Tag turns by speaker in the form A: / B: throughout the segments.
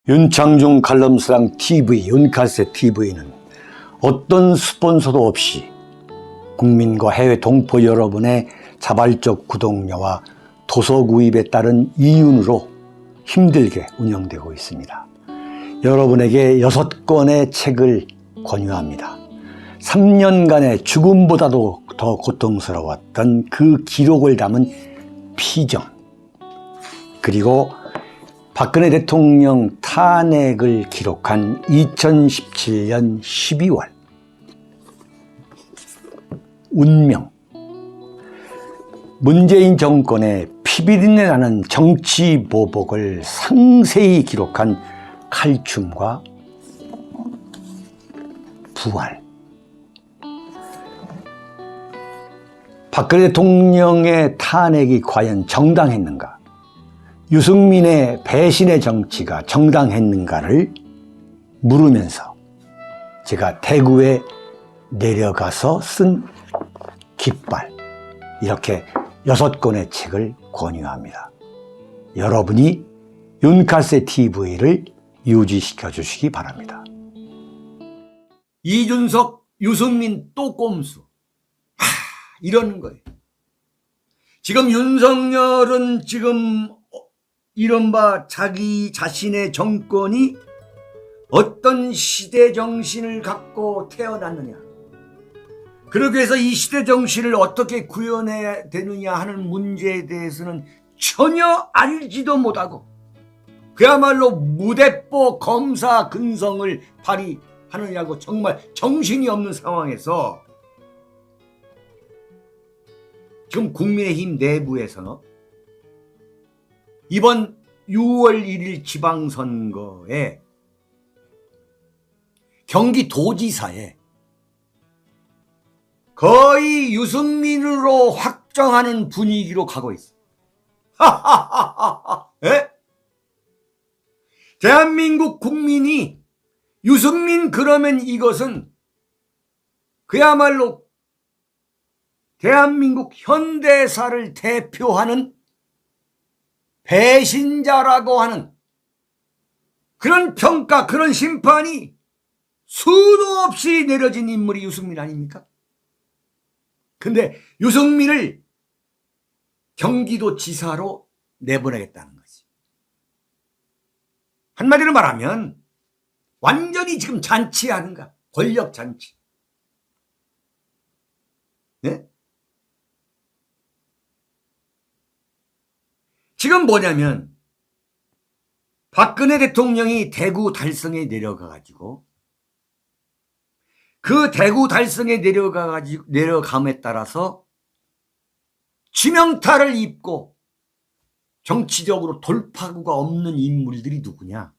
A: 윤창중 칼럼스랑 TV, 윤칼세 TV는 어떤 스폰서도 없이 국민과 해외 동포 여러분의 자발적 구독료와 도서 구입에 따른 이윤으로 힘들게 운영되고 있습니다. 여러분에게 6권의 책을 권유합니다. 3년간의 죽음보다도 더 고통스러웠던 그 기록을 담은 피정, 그리고 박근혜 대통령 탄핵을 기록한 2017년 12월 운명, 문재인 정권의 피비린내 나는 정치 보복을 상세히 기록한 칼춤과 부활, 박근혜 대통령의 탄핵이 과연 정당했는가, 유승민의 배신의 정치가 정당했는가를 물으면서 제가 대구에 내려가서 쓴 깃발, 이렇게 6권의 책을 권유합니다. 여러분이 윤칼세 TV를 유지시켜 주시기 바랍니다.
B: 이준석, 유승민 또 꼼수. 이러는 거예요. 지금 윤석열은 지금 이른바 자기 자신의 정권이 어떤 시대 정신을 갖고 태어났느냐, 그러기 위해서 이 시대 정신을 어떻게 구현해야 되느냐 하는 문제에 대해서는 전혀 알지도 못하고 그야말로 무대뽀 검사 근성을 발휘하느냐고 정말 정신이 없는 상황에서 지금 국민의힘 내부에서 이번 6월 1일 지방선거에 경기도지사에 거의 유승민으로 확정하는 분위기로 가고 있어. 에? 대한민국 국민이 유승민 그러면 이것은 그야말로 대한민국 현대사를 대표하는 배신자라고 하는 그런 평가, 그런 심판이 수도 없이 내려진 인물이 유승민 아닙니까? 근데 유승민을 경기도지사로 내보내겠다는 거지. 한마디로 말하면 완전히 지금 잔치하는가, 권력 잔치. 네? 지금 뭐냐면 박근혜 대통령이 대구 달성에 내려가가지고 그 대구 달성에 내려감에 따라서 치명타를 입고 정치적으로 돌파구가 없는 인물들이 누구냐?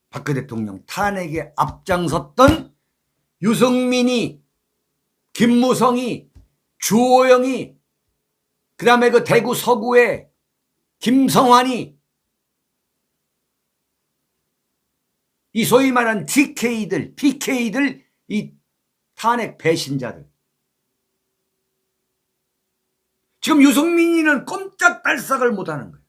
B: 박근혜 대통령 탄핵에 앞장섰던 유승민이, 김무성이, 주호영이, 그 다음에 그 대구 서구에 김성환이, 이 소위 말하는 TK들, PK들, 이 탄핵 배신자들. 지금 유승민이는 꼼짝달싹을 못하는 거예요.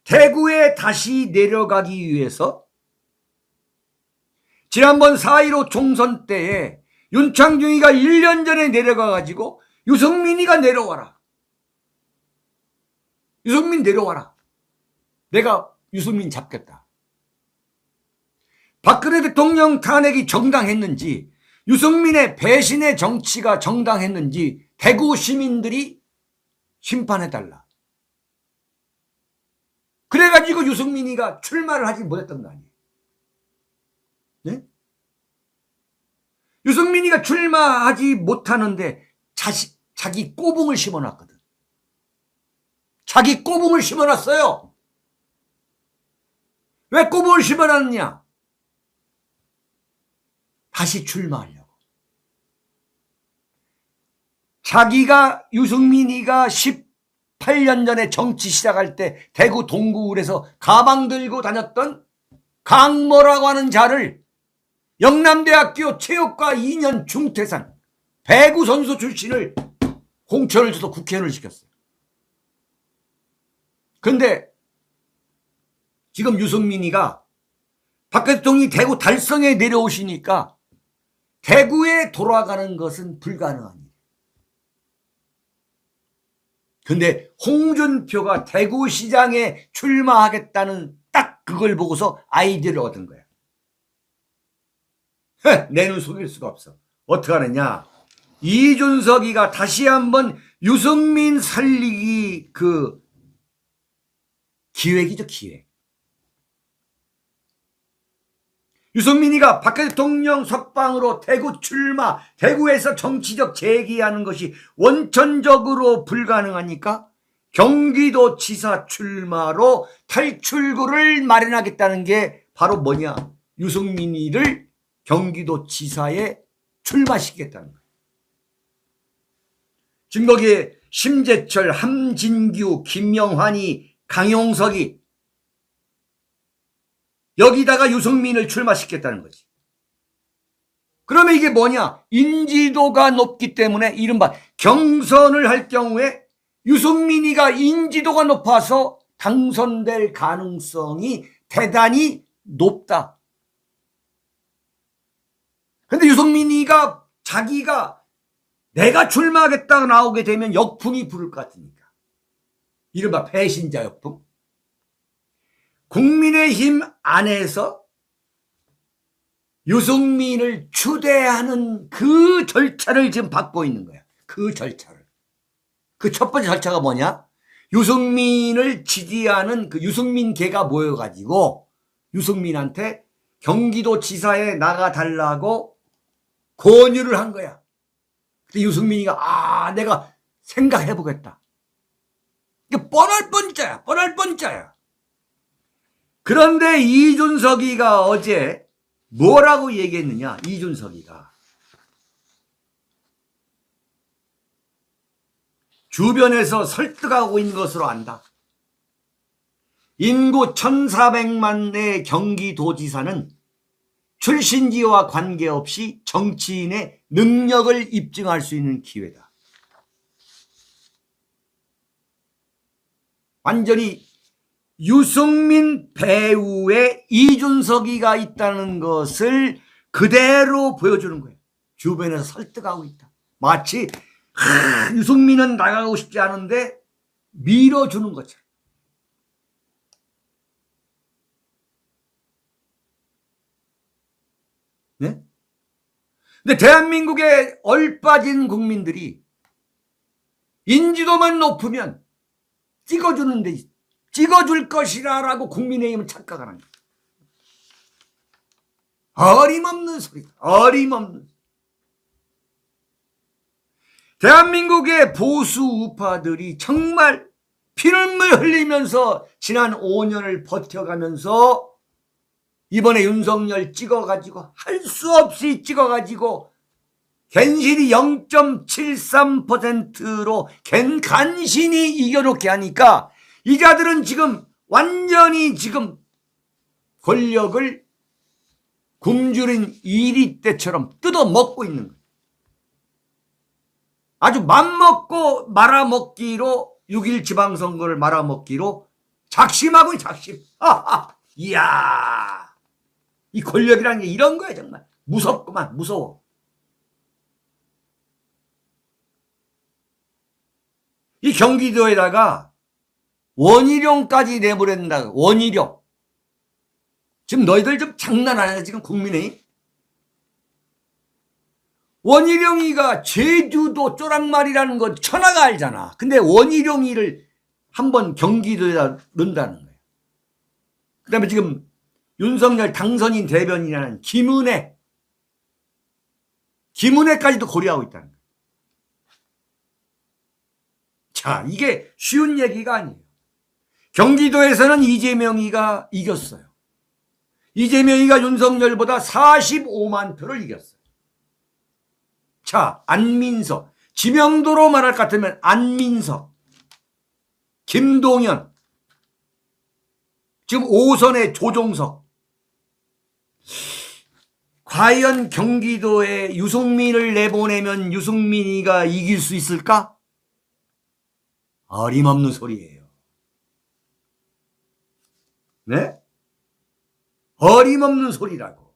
B: 대구에 다시 내려가기 위해서 지난번 4.15 총선 때에 윤창중이가 1년 전에 내려가가지고 유승민이가 내려와라. 유승민 내려와라. 내가 유승민 잡겠다. 박근혜 대통령 탄핵이 정당했는지, 유승민의 배신의 정치가 정당했는지 대구 시민들이 심판해달라. 그래가지고 유승민이가 출마를 하지 못했던 거 아니에요. 네? 유승민이가 출마하지 못하는데 자기 꼬붕을 심어놨거든. 자기 꼬붕을 심어놨어요. 왜 꼬붕을 심어놨느냐? 다시 출마하려고. 자기가, 유승민이가 18년 전에 정치 시작할 때 대구 동구울에서 가방 들고 다녔던 강모라고 하는 자를 영남대학교 체육과 2년 중퇴산 배구 선수 출신을 공천을 줘서 국회의원을 시켰어요. 근데 지금 유승민이가 박 대통령이 대구 달성에 내려오시니까 대구에 돌아가는 것은 불가능합니다. 근데 홍준표가 대구시장에 출마하겠다는 딱 그걸 보고서 아이디어를 얻은 거야. 내 눈 속일 수가 없어. 어떻게 하느냐. 이준석이가 다시 한번 유승민 살리기 그 기획이죠, 기획. 유승민이가 박 대통령 석방으로 대구 출마, 대구에서 정치적 재기하는 것이 원천적으로 불가능하니까 경기도지사 출마로 탈출구를 마련하겠다는 게 바로 뭐냐. 유승민이를 경기도지사에 출마시키겠다는 거예요. 지금 거기에 심재철, 함진규, 김영환이, 강용석이 여기다가 유승민을 출마시켰다는 거지. 그러면 이게 뭐냐? 인지도가 높기 때문에 이른바 경선을 할 경우에 유승민이가 인지도가 높아서 당선될 가능성이 대단히 높다. 근데 유승민이가 자기가 내가 출마하겠다고 나오게 되면 역풍이 불을 것 같으니까. 이른바 배신자 역풍. 국민의힘 안에서 유승민을 추대하는 그 절차를 지금 밟고 있는 거야. 그 절차를. 그 첫 번째 절차가 뭐냐? 유승민을 지지하는 그 유승민계가 모여가지고 유승민한테 경기도지사에 나가달라고 권유를 한 거야. 근데 유승민이가 내가 생각해보겠다. 이게 뻔할 뻔짜야. 뻔할 뻔짜야. 그런데 이준석이가 어제 뭐라고 얘기했느냐. 이준석이가 주변에서 설득하고 있는 것으로 안다. 인구 1400만의 경기도지사는 출신지와 관계없이 정치인의 능력을 입증할 수 있는 기회다. 완전히 유승민 배우의 이준석이가 있다는 것을 그대로 보여주는 거예요. 주변에서 설득하고 있다. 마치 유승민은 나가고 싶지 않은데 밀어주는 것처럼. 네? 근데 대한민국에 얼빠진 국민들이 인지도만 높으면 찍어줄 것이라고 국민의힘은 착각하는 거예요. 어림없는 소리다. 어림없는. 대한민국의 보수 우파들이 정말 피눈물 흘리면서 지난 5년을 버텨가면서 이번에 윤석열 찍어가지고 할 수 없이 찍어가지고 간신히 0.73%로 간신히 이겨놓게 하니까 이 자들은 지금 완전히 지금 권력을 굶주린 이리떼처럼 뜯어먹고 있는 거예요. 아주 맘먹고 말아먹기로 6.1 지방선거를 말아먹기로 작심하고 작심. 이야. 이 권력이라는 게 이런 거야 정말. 무섭구만. 무서워. 이 경기도에다가 원희룡까지 내보낸다. 원희룡. 지금 너희들 좀 장난 아니야 지금 국민의힘? 원희룡이가 제주도 쪼랑말이라는 건 천하가 알잖아. 근데 원희룡이를 한번 경기도에다 넣는다는 거예요. 그 다음에 지금 윤석열 당선인 대변인이라는 김은혜까지도 고려하고 있다는 거예요. 자, 이게 쉬운 얘기가 아니에요. 경기도에서는 이재명이가 이겼어요. 이재명이가 윤석열보다 45만 표를 이겼어요. 자, 안민석. 지명도로 말할 것 같으면 안민석, 김동연, 지금 5선의 조종석. 과연 경기도에 유승민을 내보내면 유승민이가 이길 수 있을까? 어림없는 소리예요. 네? 어림없는 소리라고.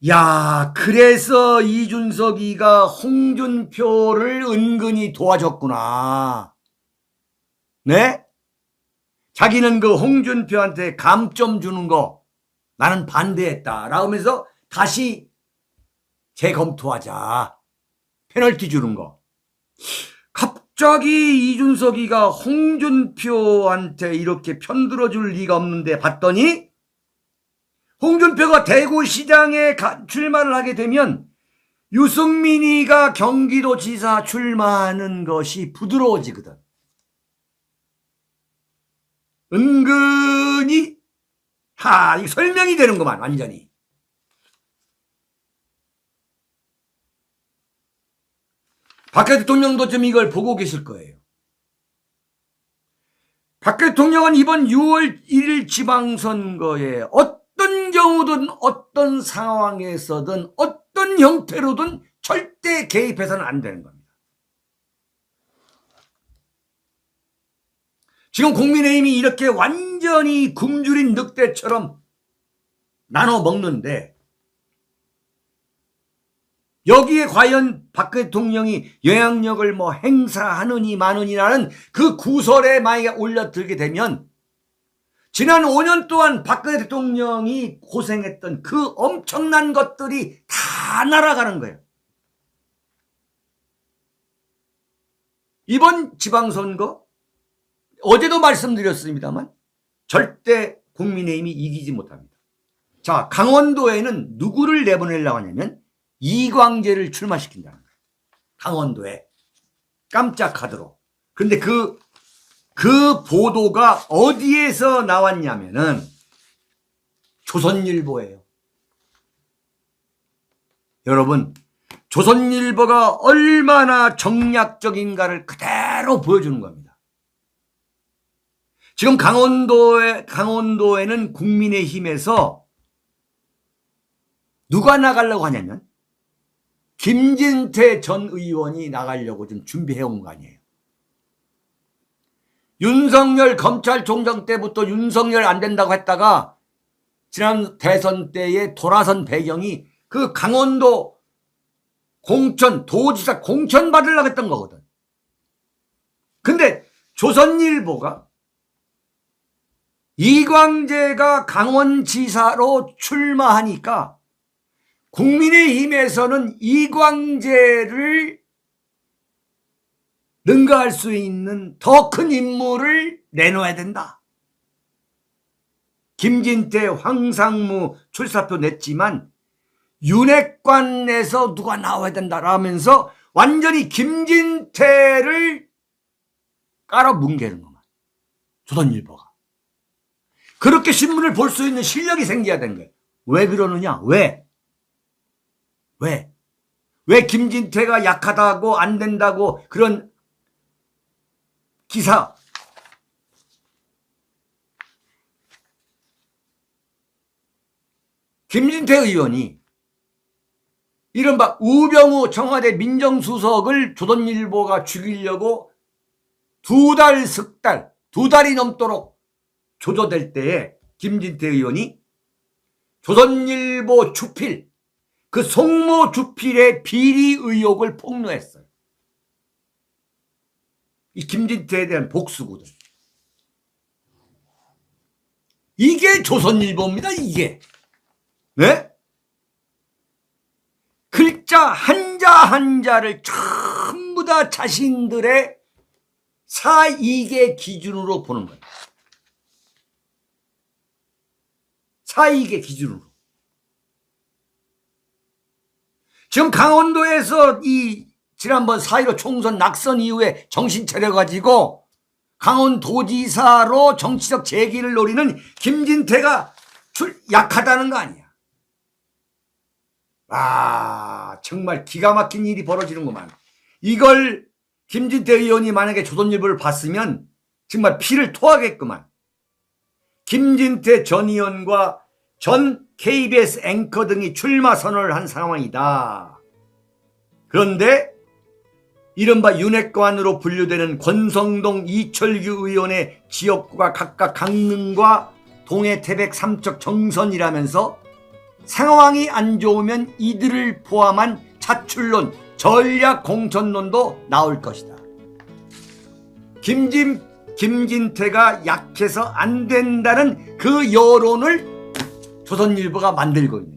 B: 야, 그래서 이준석이가 홍준표를 은근히 도와줬구나. 네? 자기는 그 홍준표한테 감점 주는 거 나는 반대했다 라고 하면서 다시 재검토하자. 페널티 주는 거. 갑자기 이준석이가 홍준표한테 이렇게 편들어줄 리가 없는데 봤더니 홍준표가 대구시장에 출마를 하게 되면 유승민이가 경기도지사 출마하는 것이 부드러워지거든. 은근히 이 설명이 되는구만 완전히. 박 대통령도 좀 이걸 보고 계실 거예요. 박 대통령은 이번 6월 1일 지방선거에 어떤 경우든 어떤 상황에서든 어떤 형태로든 절대 개입해서는 안 되는 겁니다. 지금 국민의힘이 이렇게 완전히 굶주린 늑대처럼 나눠 먹는데 여기에 과연 박 대통령이 영향력을 행사하느니 마느니라는 그 구설에 만약에 올려들게 되면 지난 5년 동안 박 대통령이 고생했던 그 엄청난 것들이 다 날아가는 거예요. 이번 지방선거 어제도 말씀드렸습니다만 절대 국민의힘이 이기지 못합니다. 자, 강원도에는 누구를 내보내려고 하냐면 이광재를 출마시킨다는 거예요. 강원도에 깜짝 카드로. 그런데 그 보도가 어디에서 나왔냐면은 조선일보예요. 여러분, 조선일보가 얼마나 정략적인가를 그대로 보여주는 겁니다. 지금 강원도에는 국민의힘에서 누가 나가려고 하냐면 김진태 전 의원이 나가려고 좀 준비해온 거 아니에요. 윤석열 검찰총장 때부터 윤석열 안 된다고 했다가 지난 대선 때에 돌아선 배경이 그 강원도 도지사 공천 받으려고 했던 거거든. 근데 조선일보가 이광재가 강원지사로 출마하니까 국민의힘에서는 이광재를 능가할 수 있는 더 큰 인물을 내놓아야 된다. 김진태, 황상무 출사표 냈지만 윤핵관에서 누가 나와야 된다라면서 완전히 김진태를 깔아뭉개는 것만. 조선일보가. 그렇게 신문을 볼 수 있는 실력이 생겨야 되는 거예요. 왜 그러느냐? 왜 김진태가 약하다고 안 된다고 그런 기사 김진태 의원이 이른바 우병우 청와대 민정수석을 조선일보가 죽이려고 두 달이 넘도록 조조될 때에 김진태 의원이 조선일보 주필, 그 송모 주필의 비리 의혹을 폭로했어요. 이 김진태에 대한 복수거든. 이게 조선일보입니다, 이게. 네? 글자 한자 한자를 전부 다 자신들의 사익의 기준으로 보는 거예요. 사익의 기준으로. 지금 강원도에서 이 지난번 4.15 총선 낙선 이후에 정신 차려가지고 강원도지사로 정치적 재기를 노리는 김진태가 약하다는 거 아니야. 정말 기가 막힌 일이 벌어지는구만. 이걸 김진태 의원이 만약에 조선일보를 봤으면 정말 피를 토하겠구만. 김진태 전 의원과 전 KBS 앵커 등이 출마 선언을 한 상황이다. 그런데 이른바 윤핵관으로 분류되는 권성동, 이철규 의원의 지역구가 각각 강릉과 동해태백 삼척 정선이라면서 상황이 안 좋으면 이들을 포함한 자출론, 전략 공천론도 나올 것이다. 김진태가 약해서 안 된다는 그 여론을 조선일보가 만들고 있는